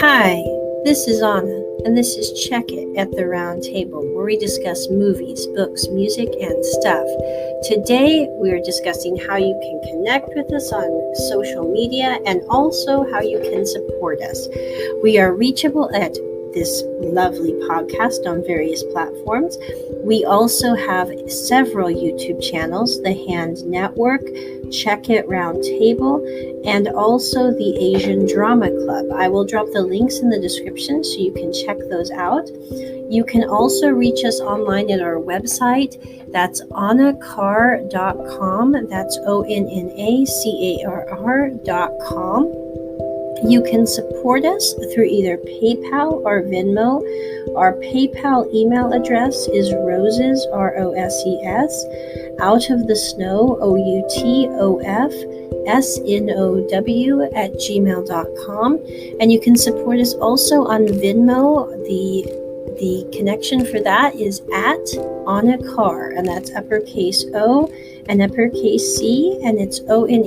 Hi, this is Anna, and this is Check It at the Round Table, where we discuss movies, books, music, and stuff. Today, we are discussing how you can connect with us on social media and also how you can support us. We are reachable at this lovely podcast on various platforms. We also have several YouTube channels, The Hand Network, Check It Round Table, and also the Asian Drama Club. I will drop the links in the description so you can check those out. You can also reach us online at our website. That's onnacarr.com. That's ONNACARR.com. You can support us through either PayPal or Venmo. Our PayPal email address is roses, ROSES, out of the snow, OUTOFSNOW @gmail.com. And you can support us also on Venmo. The connection for that is at Anna Carr, and that's uppercase O and uppercase C, and it's ONNACARR.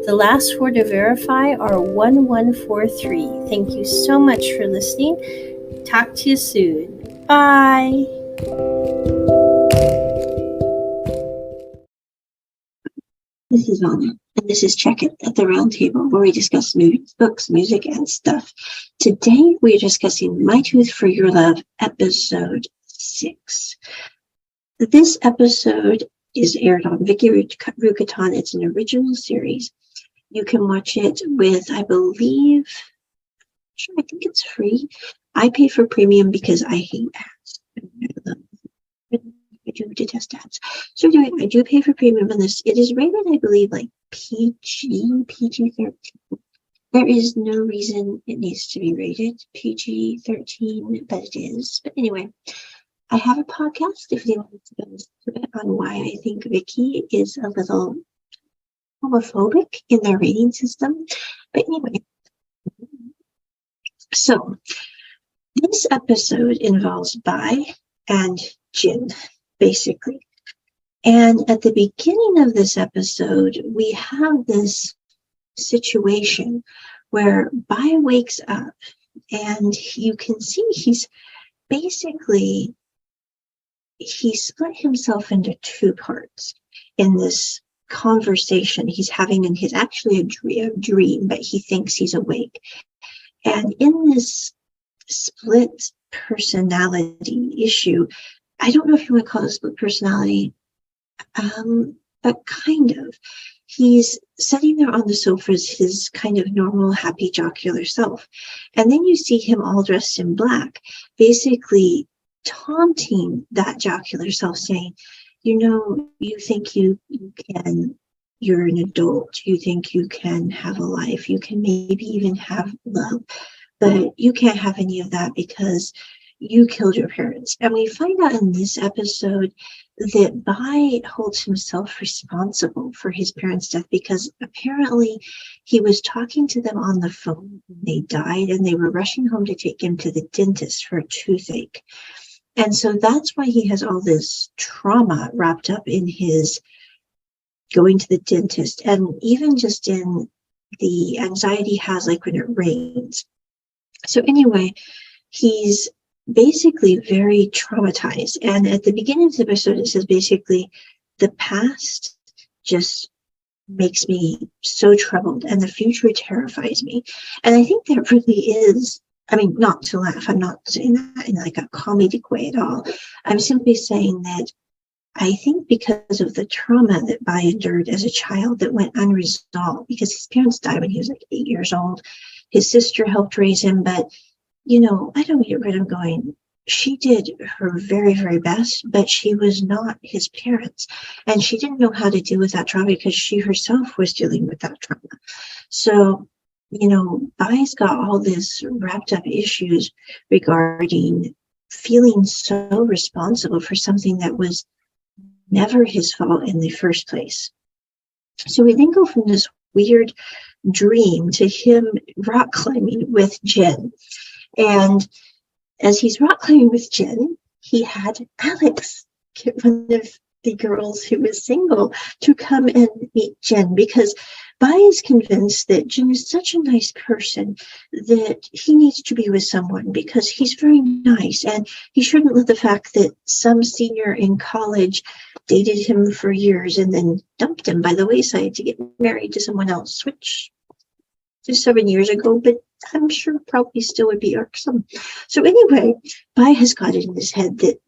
The last four to verify are 1143. Thank you so much for listening. Talk to you soon. Bye. This is Anna, and this is Check It at the Round Table, where we discuss movies, books, music, and stuff. Today, we are discussing My Tooth for Your Love, episode 6. This episode is aired on Viki Rukatan. It's an original series. You can watch it with, I think it's free. I pay for premium because I hate ads. I do detest ads. So anyway, I do pay for premium on this. It is rated, I believe, like PG-13. There is no reason it needs to be rated PG-13, but it is. But anyway, I have a podcast if you want to go a bit on why I think Viki is a little homophobic in their rating system. But anyway, so this episode involves Bai and Jin, basically. And at the beginning of this episode, we have this situation where Bai wakes up and you can see he split himself into two parts in this conversation he's having in his actually a dream, but he thinks he's awake. And in this split personality issue, I don't know if you want to call it a split personality, but kind of. He's sitting there on the sofa as his kind of normal, happy, jocular self. And then you see him all dressed in black, basically taunting that jocular self, saying, you think you're an adult, you think you can have a life, you can maybe even have love, but you can't have any of that because you killed your parents. And we find out in this episode that Bai holds himself responsible for his parents' death because apparently he was talking to them on the phone when they died, and they were rushing home to take him to the dentist for a toothache. And so that's why he has all this trauma wrapped up in his going to the dentist, and even just in the anxiety he has like when it rains. So anyway, he's basically very traumatized. And at the beginning of the episode, it says basically, the past just makes me so troubled and the future terrifies me. And I think that really is, I mean, not to laugh, I'm not saying that in like a comedic way at all. I'm simply saying that I think because of the trauma that Bai endured as a child that went unresolved, because his parents died when he was like 8 years old. His sister helped raise him, but I don't get rid of going, she did her very, very best, but she was not his parents. And she didn't know how to deal with that trauma because she herself was dealing with that trauma. So, Bai's got all this wrapped up issues regarding feeling so responsible for something that was never his fault in the first place. So we then go from this weird dream to him rock climbing with Jen. And as he's rock climbing with Jen, he had Alex, one of the girls who was single, to come and meet Jen because Bai is convinced that Jin is such a nice person that he needs to be with someone because he's very nice, and he shouldn't let the fact that some senior in college dated him for years and then dumped him by the wayside to get married to someone else, which is 7 years ago, but I'm sure probably still would be irksome. So anyway, Bai has got it in his head that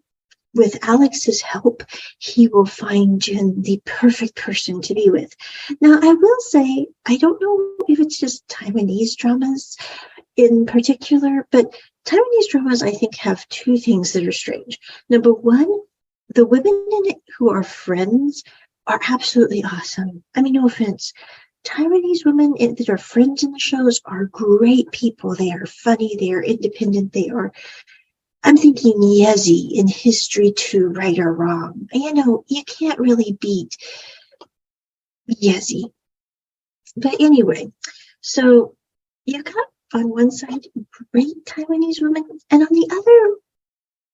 with Alex's help, he will find Jin the perfect person to be with. Now, I will say, I don't know if it's just Taiwanese dramas in particular, but Taiwanese dramas, I think, have two things that are strange. Number one, the women in it who are friends are absolutely awesome. I mean, no offense. Taiwanese women that are friends in the shows are great people. They are funny. They are independent. I'm thinking Yezi in History 2, Right or Wrong. You can't really beat Yezi. But anyway, so you've got on one side great Taiwanese women, and on the other,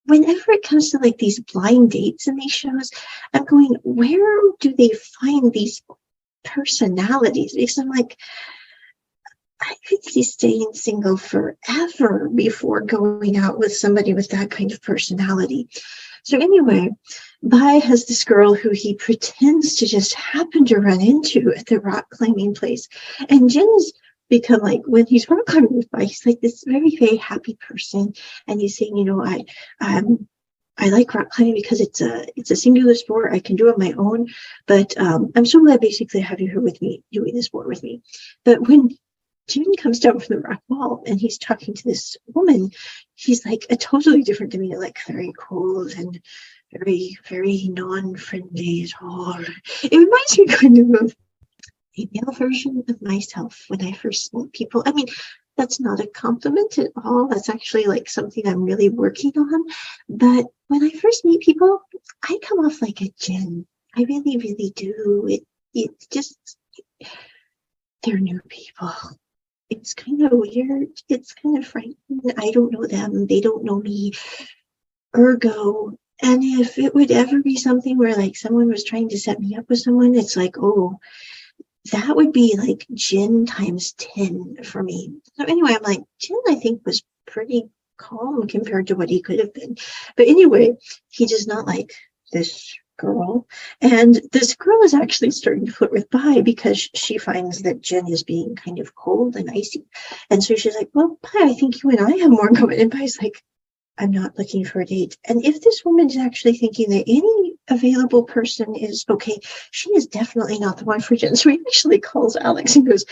whenever it comes to like these blind dates in these shows, I'm going, where do they find these personalities? Because I'm like, I could see staying single forever before going out with somebody with that kind of personality. So anyway, Bai has this girl who he pretends to just happen to run into at the rock climbing place. And Jin's become like, when he's rock climbing with Bai, he's like this very, very happy person. And he's saying, I like rock climbing because it's a singular sport. I can do it on my own. But I'm so glad basically to have you here with me, doing this sport with me. But when Jin comes down from the rock wall and he's talking to this woman, he's like a totally different demeanor, like very cold and very, very non-friendly at all. It reminds me kind of a male version of myself when I first meet people. I mean, that's not a compliment at all. That's actually like something I'm really working on. But when I first meet people, I come off like a Jin. I really, really do. It's just, they're new people. It's kind of weird. It's kind of frightening. I don't know them. They don't know me. Ergo, and if it would ever be something where like someone was trying to set me up with someone, it's like, oh, that would be like Jin times 10 for me. So anyway, I'm like, Jin, I think, was pretty calm compared to what he could have been. But anyway, he does not like this girl, and this girl is actually starting to flirt with Bai because she finds that Jin is being kind of cold and icy, and so she's like, well, Bai, I think you and I have more in common. And Bai's like, I'm not looking for a date. And if this woman is actually thinking that any available person is okay, she is definitely not the one for Jin. So he actually calls Alex and goes,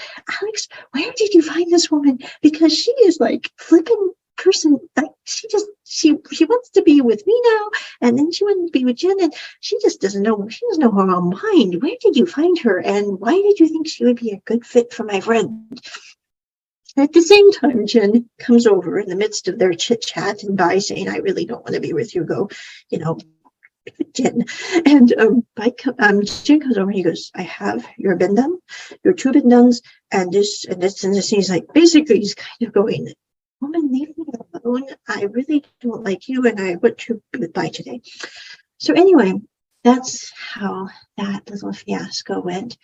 Alex, where did you find this woman? Because she is like flipping person, like she wants to be with me now, and then she wants to be with Jin, and she doesn't know her own mind. Where did you find her, and why did you think she would be a good fit for my friend? At the same time, Jin comes over in the midst of their chit chat, and Bai saying, I really don't want to be with you, go, Jin. And Jin comes over and he goes, I have your bindum, your two bindums, and this and this and this. And he's like, basically, he's kind of going, woman, leave me alone. I really don't like you, and I want to be with Bai today. So anyway, that's how that little fiasco went.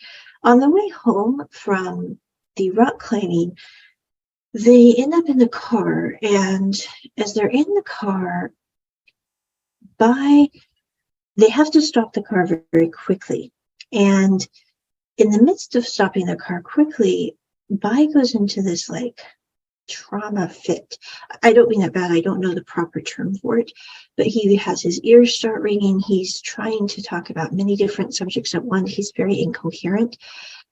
On the way home from the rock climbing, they end up in the car, and as they're in the car, they have to stop the car very, very quickly. And in the midst of stopping the car quickly, Bai goes into this like trauma fit. I don't mean that bad. I don't know the proper term for it, but he has his ears start ringing. He's trying to talk about many different subjects at once. He's very incoherent.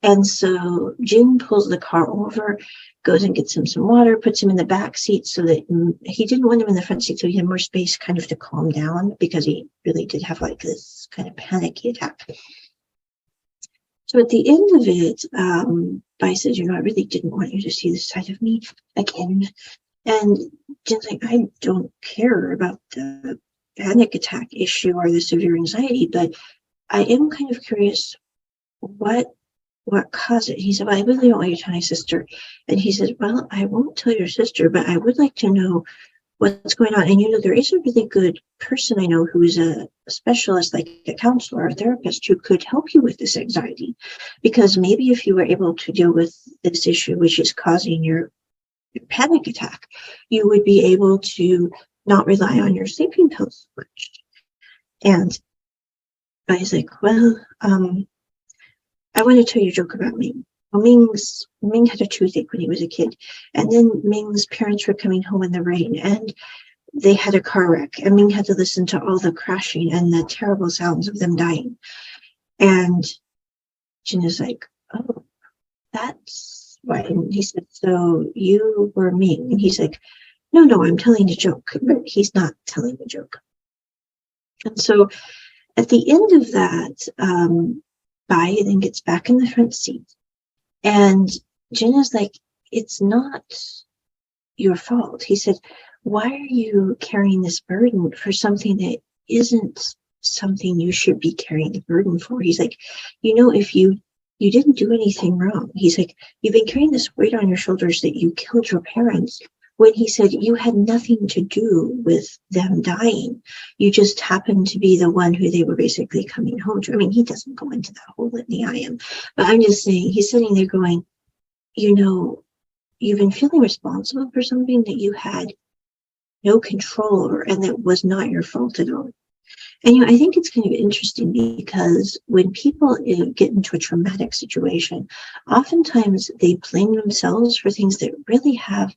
And so Jin pulls the car over, goes and gets him some water, puts him in the back seat so that he didn't want him in the front seat, so he had more space kind of to calm down, because he really did have like this kind of panicky attack. So at the end of it, Bai says, I really didn't want you to see this side of me again. And Jin's like, I don't care about the panic attack issue or the severe anxiety, but I am kind of curious what caused it. He said, well, I really don't want you to tell my sister. And he says, well, I won't tell your sister, but I would like to know what's going on. And there is a really good person I know who's a specialist like a counselor or a therapist who could help you with this anxiety. Because maybe if you were able to deal with this issue, which is causing your panic attack, you would be able to not rely on your sleeping pills so much. And I was like, well, I want to tell you a joke about Ming. Well, Ming had a toothache when he was a kid. And then Ming's parents were coming home in the rain and they had a car wreck. And Ming had to listen to all the crashing and the terrible sounds of them dying. And Jin is like, oh, that's why. And he said, so you were Ming? And he's like, no, I'm telling a joke. But he's not telling a joke. And so at the end of that, Bai then gets back in the front seat. And Jin is like, it's not your fault. He said, why are you carrying this burden for something that isn't something you should be carrying the burden for? He's like, if you didn't do anything wrong. He's like, you've been carrying this weight on your shoulders that you killed your parents, when he said you had nothing to do with them dying. You just happened to be the one who they were basically coming home to. I mean, he doesn't go into that whole litany I am, but I'm just saying, he's sitting there going, you've been feeling responsible for something that you had no control over and that was not your fault at all. And I think it's kind of interesting because when people get into a traumatic situation, oftentimes they blame themselves for things that really have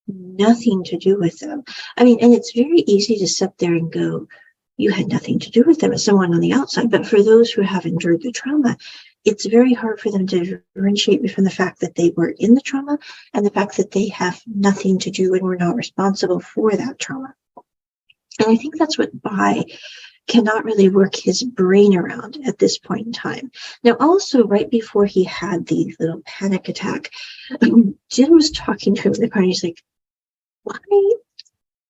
nothing to do with them. I mean, and it's very easy to sit there and go, you had nothing to do with them as someone on the outside. But for those who have endured the trauma, it's very hard for them to differentiate between the fact that they were in the trauma and the fact that they have nothing to do and were not responsible for that trauma. And I think that's what Bai cannot really work his brain around at this point in time. Now, also, right before he had the little panic attack, Jin was talking to him in the car, and he's like, why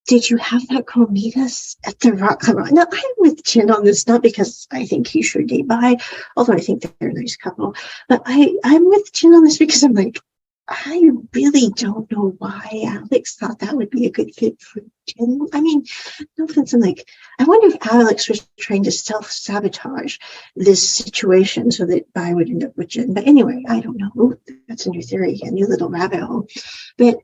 did you have that girl meet us at the rock climber? Now, I'm with Jin on this, not because I think he should date Bai, although I think they're a nice couple, but I'm with Jin on this because I'm like, I really don't know why Alex thought that would be a good fit for Jin. I mean, no offense, I'm like, I wonder if Alex was trying to self-sabotage this situation so that Bai would end up with Jin. But anyway, I don't know. Ooh, that's a new theory, a new little rabbit hole. But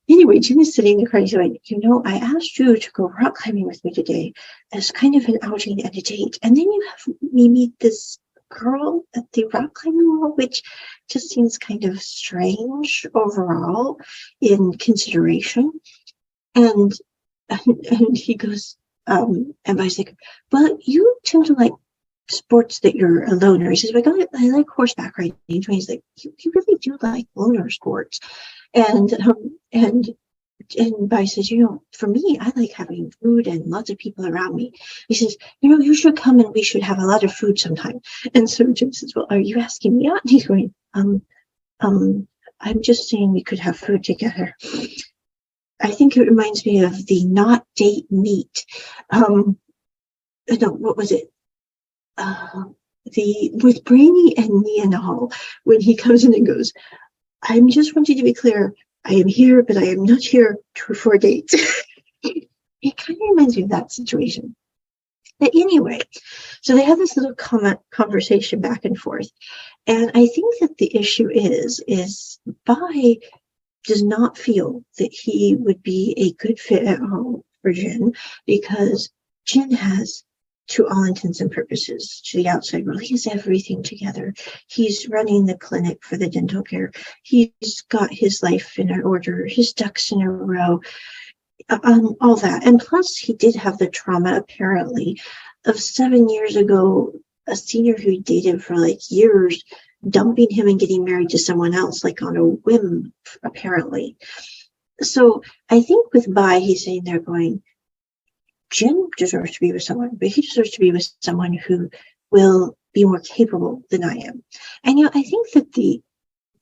anyway, Jin is sitting in the car and he's like, I asked you to go rock climbing with me today as kind of an outing and a date. And then you have me meet this girl at the rock climbing wall, which just seems kind of strange overall in consideration. And he goes, and Bai's like, well, you tend to like sports that you're a loner. He says, I like horseback riding. And he's like, you really do like loner sports. And Bai says, for me, I like having food and lots of people around me. He says, you should come and we should have a lot of food sometime. And so Jim says, well, are you asking me out? And he's going, I'm just saying we could have food together. I think it reminds me of the not date meet. No, what was it? With Brainy and Neanal, when he comes in and goes, I'm just wanting to be clear, I am here, but I am not here for a date. It kind of reminds me of that situation. But anyway, so they have this little conversation back and forth. And I think that the issue is Bai does not feel that he would be a good fit at all for Jin, because Jin has, to all intents and purposes, to the outside world, he has everything together. He's running the clinic for the dental care. He's got his life in order, his ducks in a row, all that. And plus, he did have the trauma, apparently, of 7 years ago, a senior who he dated for like years, dumping him and getting married to someone else, like on a whim, apparently. So I think with Bai, he's saying they're going, Jin deserves to be with someone, but he deserves to be with someone who will be more capable than I am. And, I think that the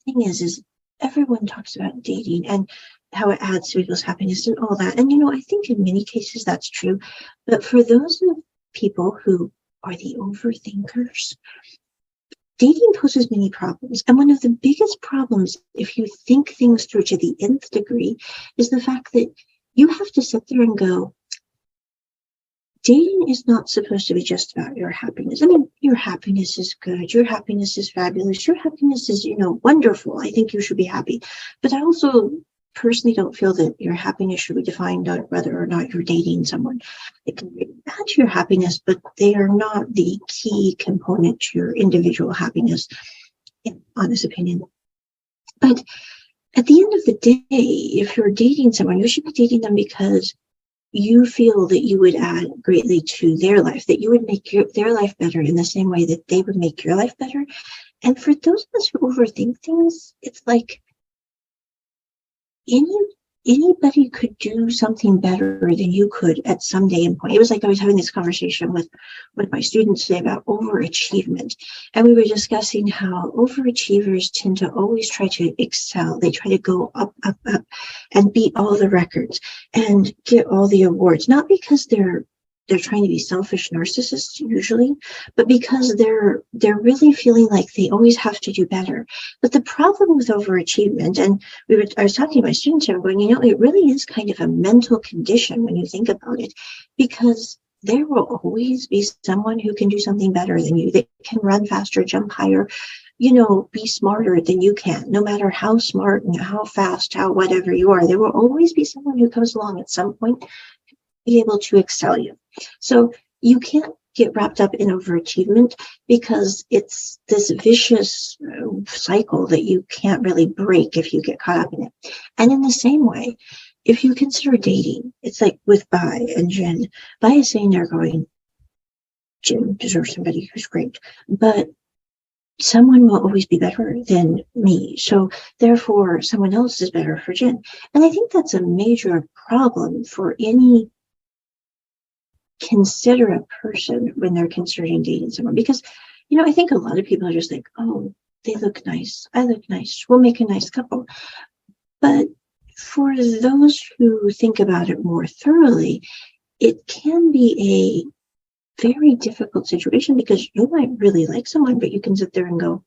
thing is everyone talks about dating and how it adds to people's happiness and all that. And, I think in many cases that's true. But for those of people who are the overthinkers, dating poses many problems. And one of the biggest problems, if you think things through to the nth degree, is the fact that you have to sit there and go, dating is not supposed to be just about your happiness. I mean, your happiness is good. Your happiness is fabulous. Your happiness is, wonderful. I think you should be happy. But I also personally don't feel that your happiness should be defined on whether or not you're dating someone. It can add to your happiness, but they are not the key component to your individual happiness, in honest opinion. But at the end of the day, if you're dating someone, you should be dating them because you feel that you would add greatly to their life, that you would make their life better in the same way that they would make your life better. And for those of us who overthink things, it's like anybody could do something better than you could at some day and point. It was like I was having this conversation with my students today about overachievement. And we were discussing how overachievers tend to always try to excel. They try to go up, up, up and beat all the records and get all the awards, not because they're trying to be selfish narcissists usually, but because they're really feeling like they always have to do better. But the problem with overachievement, and I was talking to my students and I'm going, it really is kind of a mental condition when you think about it, because there will always be someone who can do something better than you, that can run faster, jump higher, be smarter than you can. No matter how smart and how fast, how whatever you are, there will always be someone who comes along at some point be able to excel you. So you can't get wrapped up in overachievement, because it's this vicious cycle that you can't really break if you get caught up in it. And in the same way, if you consider dating, it's like with Bai and Jin. Bai is saying they're going, Jin deserves somebody who's great, but someone will always be better than me. So therefore, someone else is better for Jin. And I think that's a major problem for any considerate person when they're considering dating someone, because I think a lot of people are just like, oh, they look nice, I look nice, we'll make a nice couple. But for those who think about it more thoroughly, it can be a very difficult situation, because you might really like someone, but you can sit there and go,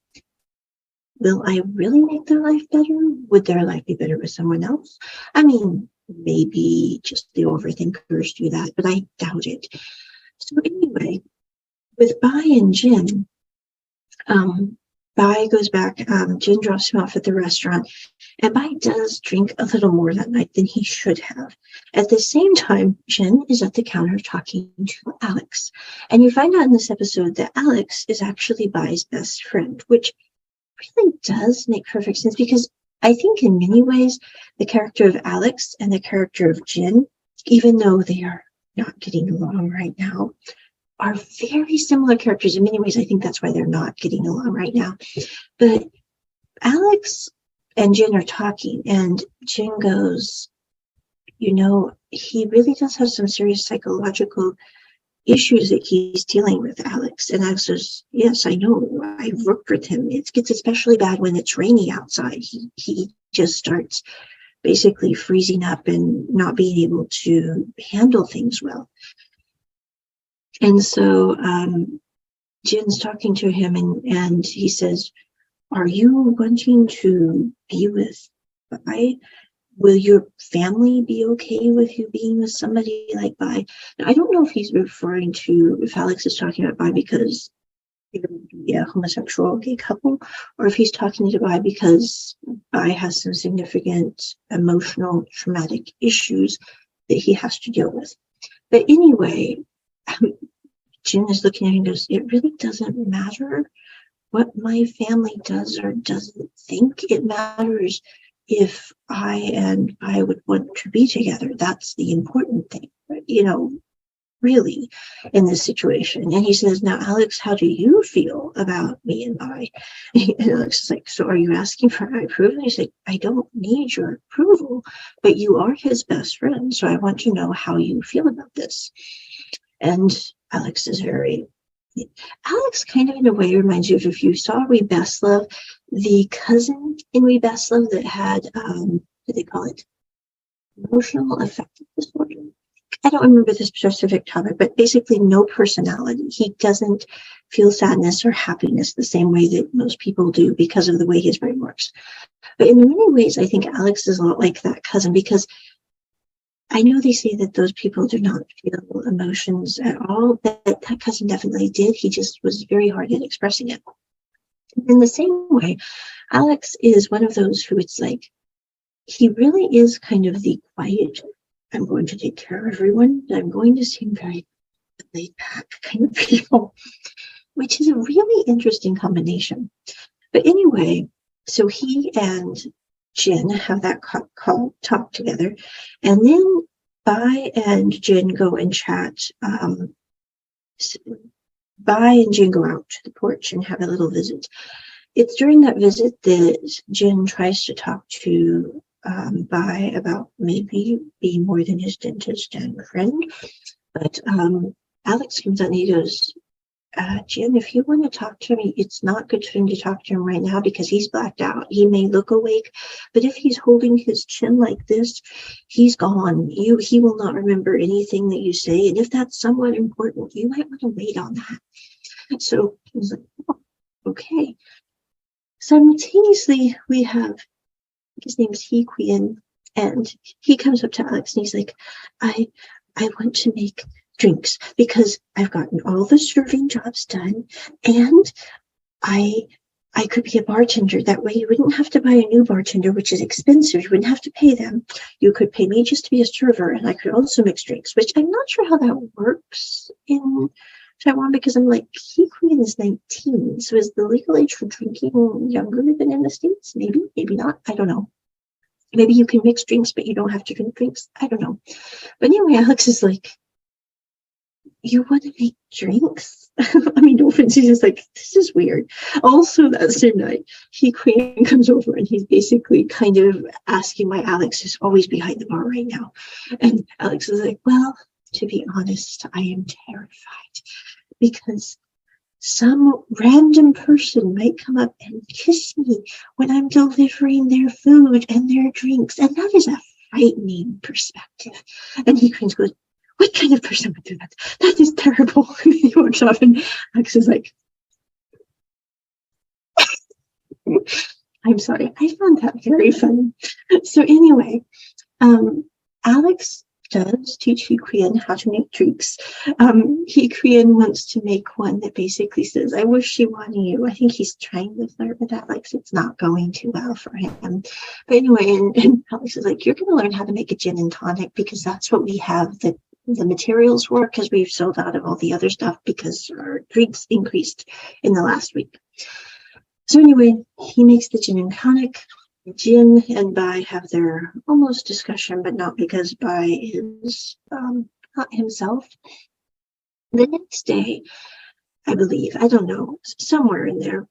will I really make their life better? Would their life be better with someone else? I mean, maybe just the overthinkers do that, but I doubt it. So anyway, with Bai and Jin, Bai goes back, Jin drops him off at the restaurant, and Bai does drink a little more that night than he should have. At the same time, Jin is at the counter talking to Alex. And you find out in this episode that Alex is actually Bai's best friend, which really does make perfect sense, because I think in many ways, the character of Alex and the character of Jin, even though they are not getting along right now, are very similar characters. In many ways, I think that's why they're not getting along right now. But Alex and Jin are talking, and Jin goes, he really does have some serious psychological issues that he's dealing with, Alex. And Alex says, yes, I know, I've worked with him. It gets especially bad when it's rainy outside. He just starts basically freezing up and not being able to handle things well. And so Jin's talking to him, and he says, are you wanting to be with Bai? Will your family be okay with you being with somebody like Bai? Now, I don't know if he's referring to, if Alex is talking about Bai because they're going to be a homosexual gay couple, or if he's talking to Bai because Bai has some significant emotional traumatic issues that he has to deal with. But anyway, Jin is looking at him and goes, it really doesn't matter what my family does or doesn't think. It matters if I and I would want to be together. That's the important thing, really, in this situation. And he says, now, Alex, how do you feel about me and Bai? And Alex is like, so are you asking for my approval? And he's like, I don't need your approval, but you are his best friend, so I want to know how you feel about this. And Alex kind of in a way reminds you of, if you saw We Best Love, the cousin in We Best Love that had, what do they call it? Emotional affective disorder. I don't remember the specific topic, but basically no personality. He doesn't feel sadness or happiness the same way that most people do because of the way his brain works. But in many ways, I think Alex is a lot like that cousin, because I know they say that those people do not feel emotions at all. That cousin definitely did. He just was very hard at expressing it. In the same way, Alex is one of those who it's like, he really is kind of the quiet, I'm going to take care of everyone, but I'm going to seem very laid back kind of people, which is a really interesting combination. But anyway, so he and Jin have that talk together, and then Bai and Jin go and chat. Bai and Jin go out to the porch and have a little visit. It's during that visit that Jin tries to talk to Bai about maybe being more than his dentist and friend. But Alex comes out and he goes, Jin, if you want to talk to me, it's not good for him to talk to him right now because he's blacked out. He may look awake, but if he's holding his chin like this, he's gone. He will not remember anything that you say. And if that's somewhat important, you might want to wait on that. So he was like, oh, okay. Simultaneously, we have, his name is Hee Queen, and he comes up to Alex and he's like, I want to make drinks because I've gotten all the serving jobs done, and I could be a bartender. That way you wouldn't have to buy a new bartender, which is expensive. You wouldn't have to pay them. You could pay me just to be a server, and I could also mix drinks, which I'm not sure how that works in Taiwan because I'm like, Hee Queen is 19. So is the legal age for drinking younger than in the States? Maybe, maybe not. I don't know. Maybe you can mix drinks, but you don't have to drink drinks. I don't know. But anyway, Alex is like, you want to make drinks? I mean, no offense, he's just like, this is weird. Also, that same night, Hee Queen comes over and he's basically kind of asking why Alex is always behind the bar right now. And Alex is like, well, to be honest, I am terrified because some random person might come up and kiss me when I'm delivering their food and their drinks. And that is a frightening perspective. And Hee Queen goes, what kind of person would do that? That is terrible. And he walks off and Alex is like, I'm sorry. I found that very funny. So anyway, Alex does teach Hee Queen how to make drinks. Hee Queen wants to make one that basically says, I wish she wanted you. I think he's trying to flirt with Alex. It's not going too well for him. But anyway, and Alex is like, you're going to learn how to make a gin and tonic because that's what we have the materials for, because we've sold out of all the other stuff because our drinks increased in the last week. So anyway, he makes the gin and tonic. Jin and Bai have their almost discussion, but not because Bai is not himself. The next day, I believe, I don't know, somewhere in there,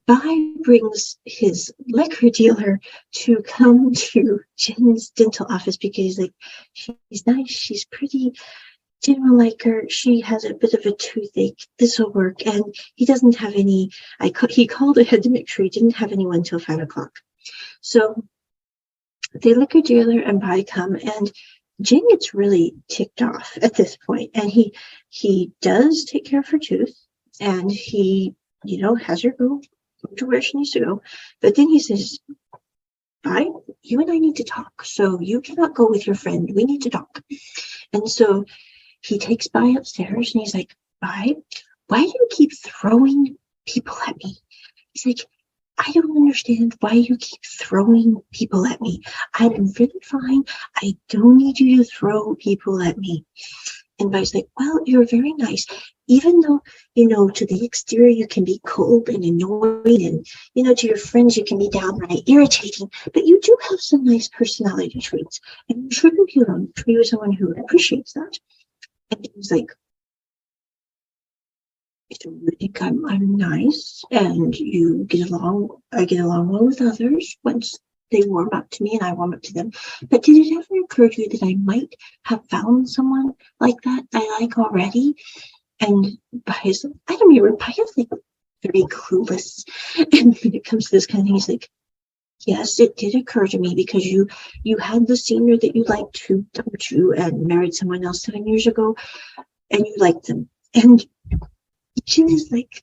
Bai brings his liquor dealer to come to Jin's dental office because he's like, she's nice, she's pretty, Jin will like her, she has a bit of a toothache, this will work. And he doesn't have any, he called ahead to make sure he didn't have anyone till 5 o'clock. So the liquor dealer and Bai come, and Jin gets really ticked off at this point. And he does take care of her tooth, and he, has her go to where she needs to go. But then he says, Bai, you and I need to talk. So you cannot go with your friend. We need to talk. And so he takes Bai upstairs and he's like, Bai, why do you keep throwing people at me? He's like, I don't understand why you keep throwing people at me. I'm really fine. I don't need you to throw people at me. And Bai's like, well, you're very nice. Even though, to the exterior, you can be cold and annoying, and, to your friends, you can be downright irritating, but you do have some nice personality traits. And you shouldn't be alone. You're someone who appreciates that. And he's like, you think I'm nice and you get along, I get along well with others once they warm up to me and I warm up to them. But did it ever occur to you that I might have found someone like that I like already? And Bai's, I don't remember, Bai is like very clueless. And when it comes to this kind of thing, he's like, yes, it did occur to me because you had the senior that you liked who dumped you and married someone else 7 years ago, and you liked them. And Jin is like,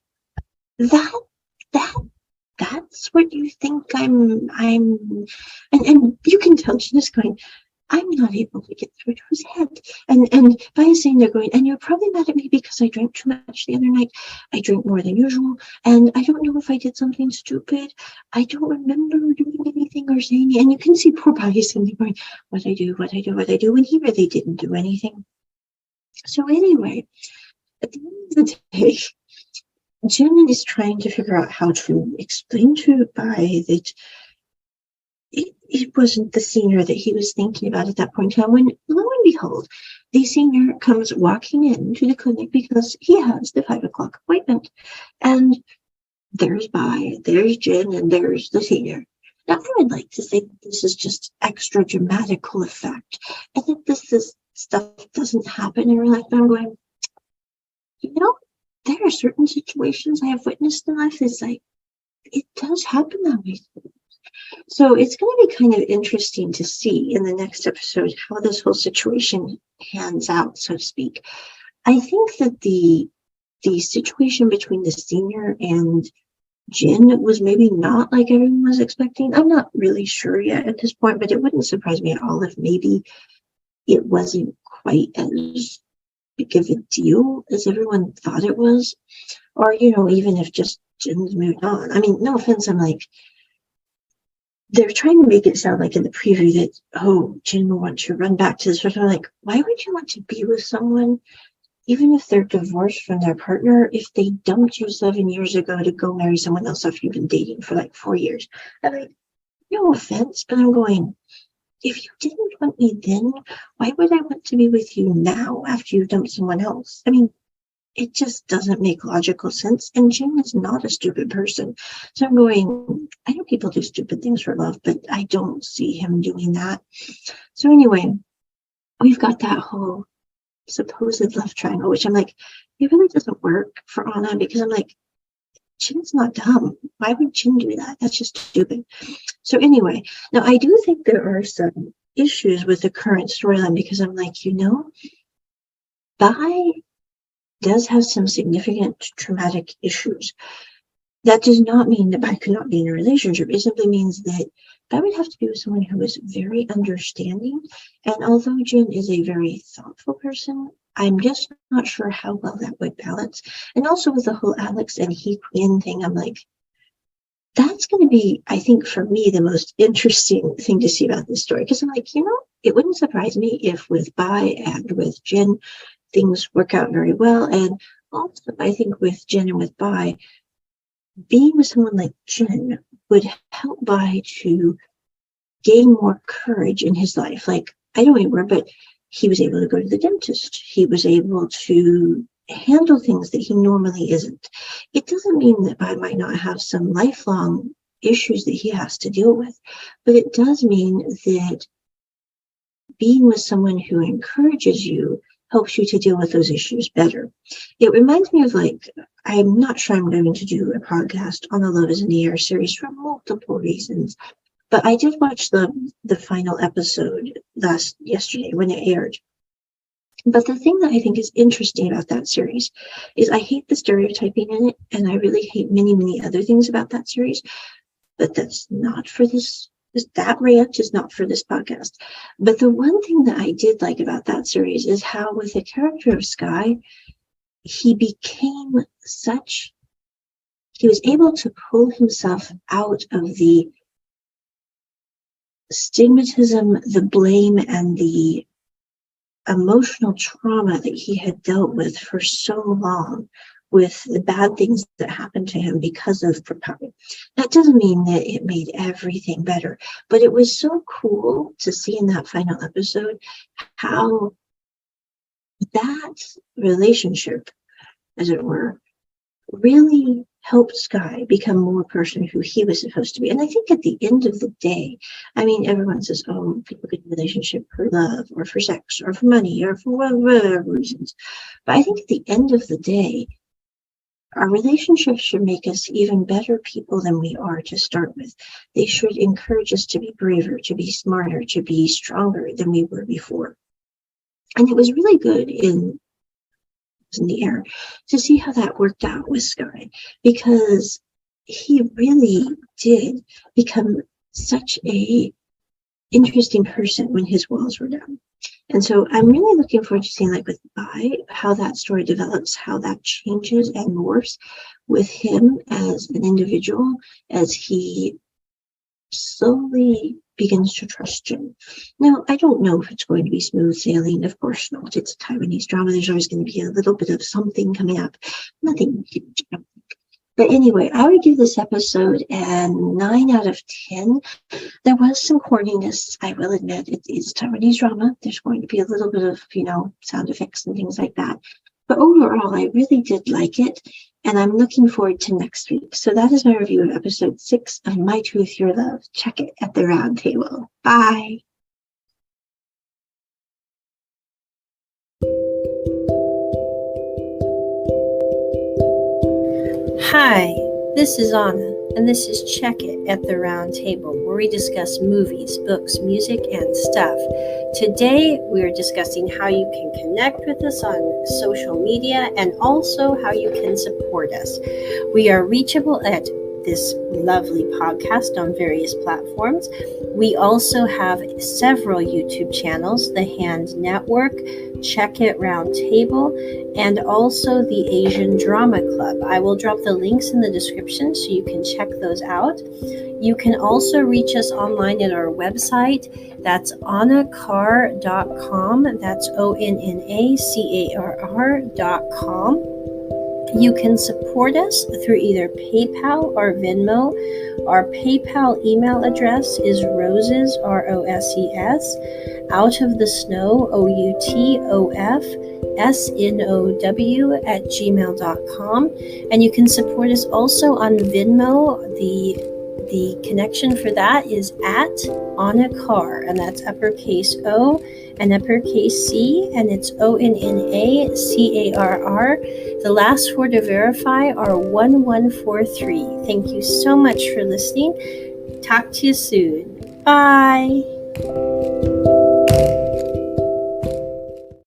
that's what you think I'm and you can tell Jin is going, I'm not able to get through to his head. And by saying they're going, and you're probably mad at me because I drank too much the other night. I drank more than usual, and I don't know if I did something stupid. I don't remember doing anything or saying, and you can see poor Bobby sitting going, what I do, when he really didn't do anything. So anyway, at the end of the day, Jin is trying to figure out how to explain to Bai that it wasn't the senior that he was thinking about at that point in time, when lo and behold, the senior comes walking into the clinic because he has the 5 o'clock appointment. And there's Bai, there's Jin, and there's the senior. Now, I would like to say that this is just extra dramatical effect, and that this stuff doesn't happen in real life. But I'm going, there are certain situations I have witnessed in life that's like, it does happen that way. So it's going to be kind of interesting to see in the next episode how this whole situation pans out, so to speak. I think that the situation between the senior and Jin was maybe not like everyone was expecting. I'm not really sure yet at this point, but it wouldn't surprise me at all if maybe it wasn't quite as big of a deal as everyone thought it was. Or, even if just Jin's moved on. I mean, no offense, I'm like, they're trying to make it sound like in the preview that, Jin will want to run back to this person. I'm like, why would you want to be with someone, even if they're divorced from their partner, if they dumped you 7 years ago to go marry someone else after you've been dating for like 4 years? I'm like, no offense, but I'm going, if you didn't want me then, why would I want to be with you now after you've dumped someone else? I mean, it just doesn't make logical sense. And Jin is not a stupid person. So I'm going, I know people do stupid things for love, but I don't see him doing that. So anyway, we've got that whole supposed love triangle, which I'm like, it really doesn't work for Anna, because I'm like, Jin's not dumb. Why would Jin do that? That's just stupid. So anyway, now I do think there are some issues with the current storyline, because I'm like, Bai does have some significant traumatic issues. That does not mean that Bai could not be in a relationship. It simply means that Bai would have to be with someone who is very understanding. And although Jin is a very thoughtful person, I'm just not sure how well that would balance. And also with the whole Alex and He Quinn thing, I'm like, that's going to be, I think, for me, the most interesting thing to see about this story. Because I'm like, it wouldn't surprise me if with Bai and with Jin, things work out very well. And also, I think with Jin and with Bai, being with someone like Jin would help Bai to gain more courage in his life. Like, I don't remember, but he was able to go to the dentist. He was able to handle things that he normally isn't. It doesn't mean that Bai might not have some lifelong issues that he has to deal with, but it does mean that being with someone who encourages you helps you to deal with those issues better. It reminds me of, like, I'm not sure I'm going to do a podcast on the Love is in the Air series for multiple reasons, but I did watch the final episode yesterday when it aired. But the thing that I think is interesting about that series is I hate the stereotyping in it, and I really hate many, many other things about that series, but that's not for that rant is not for this podcast. But the one thing that I did like about that series is how, with the character of Sky, he was able to pull himself out of the stigmatism, the blame, and the emotional trauma that he had dealt with for so long, with the bad things that happened to him because of Propound. That doesn't mean that it made everything better, but it was so cool to see in that final episode how that relationship, as it were, really helped Sky become more person who he was supposed to be. And I think at the end of the day, I mean, everyone says, people get in a relationship for love or for sex or for money or for whatever reasons. But I think at the end of the day, our relationships should make us even better people than we are to start with. They should encourage us to be braver, to be smarter, to be stronger than we were before. And it was really good in the Air to see how that worked out with Sky, because he really did become such a interesting person when his walls were down. And so I'm really looking forward to seeing, like with Bai, how that story develops, how that changes and morphs with him as an individual, as he slowly begins to trust Jin. Now, I don't know if it's going to be smooth sailing. Of course not. It's a Taiwanese drama. There's always going to be a little bit of something coming up. Nothing huge. But anyway, I would give this episode a 9 out of 10. There was some corniness, I will admit. It is Taiwanese drama. There's going to be a little bit of, sound effects and things like that. But overall, I really did like it. And I'm looking forward to next week. So that is my review of episode 6 of My Truth, Your Love. Check it at the round table. Bye. Hi, this is Anna, and this is Check It at the Round Table, where we discuss movies, books, music, and stuff. Today, we are discussing how you can connect with us on social media and also how you can support us. We are reachable at this lovely podcast on various platforms. We also have several YouTube channels, The Hand Network, Check It Round Table, and also the Asian Drama Club. I will drop the links in the description so you can check those out. You can also reach us online at our website. That's onnacarr.com. That's ONNACARR.com. You can support us through either PayPal or Venmo. Our PayPal email address is roses, ROSES, out of the snow, OUTOFSNOW @gmail.com. And you can support us also on Venmo. The connection for that is at Anna Carr, and that's uppercase O and uppercase C, and it's ONNACARR. The last four to verify are 1143. Thank you so much for listening. Talk to you soon. Bye.